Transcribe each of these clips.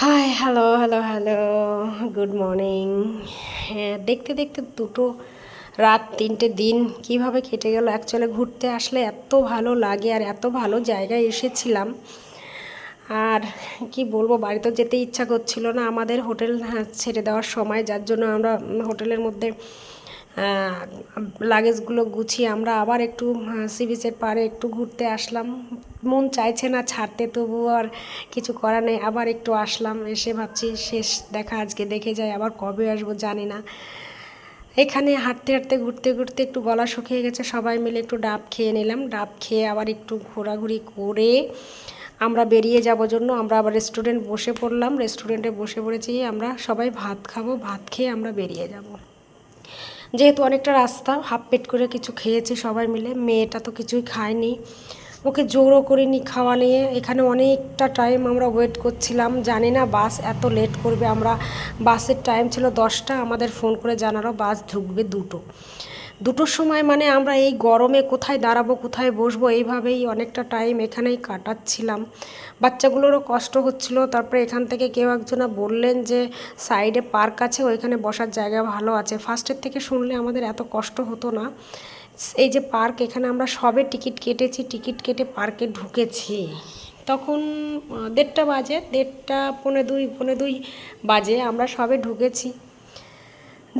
High, hello, hello, hello, good morning. হ্যাঁ, দেখতে দেখতে দুটো রাত 3টে দিন কিভাবে কেটে গেল। অ্যাকচুয়ালি ঘুরতে আসলে এত ভালো লাগে আর এত ভালো জায়গায় এসেছিলাম। আর কি বলবো, বাড়িতে যেতে ইচ্ছা করছিল না আমাদের হোটেল ছেড়ে দেওয়ার সময়, যার জন্য আমরা হোটেলের মধ্যে লাগেজগুলো গুছিয়ে আমরা আবার একটু সি বিচের পাড়ে একটু ঘুরতে আসলাম। মন চাইছে না ছাড়তে, তবু আর কিছু করার নেই, আবার একটু আসলাম। এসে ভাবছি শেষ দেখা আজকে, দেখে যাই, আবার কবে আসবো জানি না। এখানে হাঁটতে হাঁটতে ঘুরতে ঘুরতে একটু গলা শুকিয়ে গেছে, সবাই মিলে একটু ডাব খেয়ে নিলাম। ডাব খেয়ে আবার একটু ঘোরাঘুরি করে আমরা বেরিয়ে যাব জন্য আমরা আবার রেস্টুরেন্ট বসে পড়লাম। রেস্টুরেন্টে বসে পড়েছি, আমরা সবাই ভাত খাবো, ভাত খেয়ে আমরা বেরিয়ে যাব। যেহেতু অনেকটা রাস্তা, হাফ পেট করে কিছু খেয়েছি সবাই মিলে। মেয়েটা তো কিছুই খায়নি, ওকে জোরও করিনি খাওয়া নিয়ে। এখানে অনেকটা টাইম আমরা ওয়েট করছিলাম, জানি না বাস এত লেট করবে। আমরা বাসের টাইম ছিল 10টা, আমাদের ফোন করে জানালো বাস ঢুকবে 2টোর সময়। মানে আমরা এই গরমে কোথায় দাঁড়াবো, কোথায় বসবো, এইভাবেই অনেকটা টাইম এখানেই কাটাচ্ছিলাম। বাচ্চাগুলোরও কষ্ট হচ্ছিল। তারপরে এখান থেকে কেউ একজনা বললেন যে সাইডে পার্ক আছে, ওইখানে বসার জায়গা ভালো আছে। ফার্স্টের থেকে শুনলে আমাদের এত কষ্ট হতো না। এই যে পার্ক, এখানে আমরা সবে টিকিট কেটেছি, টিকিট কেটে পার্কে ঢুকেছি তখন 1:30 বাজে, 1:30 পৌনে দুই বাজে আমরা সবে ঢুকেছি।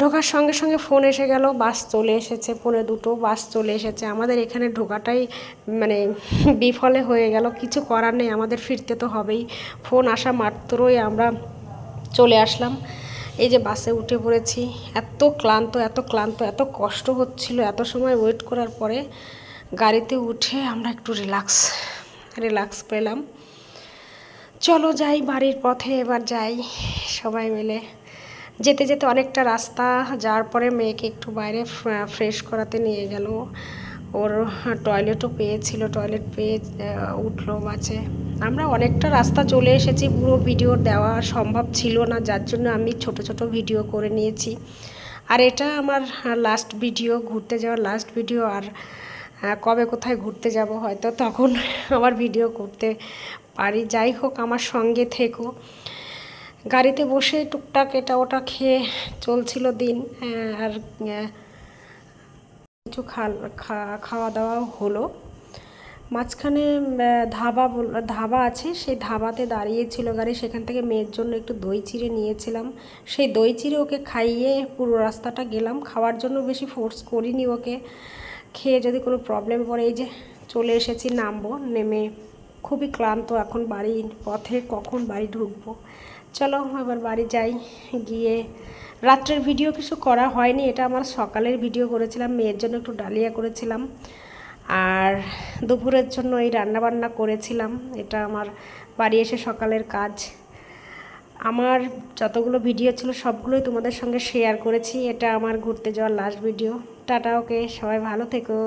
ঢোকার সঙ্গে সঙ্গে ফোন এসে গেল, বাস চলে এসেছে। 1:45 বাস চলে এসেছে। আমাদের এখানে ঢোকাটাই মানে বিফলে হয়ে গেল। কিছু করার নেই, আমাদের ফিরতে তো হবেই। ফোন আসা মাত্রই আমরা চলে আসলাম। এই যে বাসে উঠে পড়েছি। এত ক্লান্ত, এত ক্লান্ত, এত কষ্ট হচ্ছিল এত সময় ওয়েট করার পরে। গাড়িতে উঠে আমরা একটু রিল্যাক্স পেলাম। চলো যাই, বাড়ির পথে এবার যাই সবাই মিলে। যেতে যেতে অনেকটা রাস্তা যাওয়ার পরে মেয়েকে একটু বাইরে ফ্রেশ করাতে নিয়ে গেল। ওর টয়লেটও পেয়েছিল, টয়লেট পেয়ে উঠলো বাসে। আমরা অনেকটা রাস্তা চলে এসেছি, পুরো ভিডিও দেওয়া সম্ভব ছিল না, যার জন্য আমি ছোট ছোট ভিডিও করে নিয়েছি। আর এটা আমার লাস্ট ভিডিও, ঘুরতে যাওয়ার লাস্ট ভিডিও। আর কবে কোথায় ঘুরতে যাব হয়তো তখন আবার ভিডিও করতে পারি। যাই হোক, আমার সঙ্গে থেকো। গাড়িতে বসে টুকটাক এটা ওটা খেয়ে চলছিল দিন। আর কিছু খাওয়া দাওয়াও হলো। মাঝখানে ধাবা আছে, সেই ধাবাতে দাঁড়িয়েছিল গাড়ি, সেখান থেকে মেয়ের জন্য একটু দই চিড়ে নিয়েছিলাম। সেই দই চিড়ে ওকে খাইয়ে পুরো রাস্তাটা গেলাম। খাওয়ার জন্য বেশি ফোর্স করিনি ওকে, খেয়ে যদি কোনো প্রবলেম পড়ে। এই যে চলে এসেছি, নামবো। নেমে খুবই ক্লান্ত এখন, বাড়ির পথে কখন বাড়ি ঢুকবো। চলো এবার বাড়ি যাই। গিয়ে রাত্রের ভিডিও কিছু করা হয়নি, এটা আমার সকালের ভিডিও করেছিলাম। মেয়ের জন্য একটু ডালিয়া করেছিলাম, আর দুপুরের জন্য এই রান্নাবান্না করেছিলাম। এটা আমার বাড়ি এসে সকালের কাজ। আমার যতগুলো ভিডিও ছিল সবগুলোই তোমাদের সঙ্গে শেয়ার করেছি। এটা আমার ঘুরতে যাওয়ার লাস্ট ভিডিও। টাটা, ওকে, সবাই ভালো থেকো।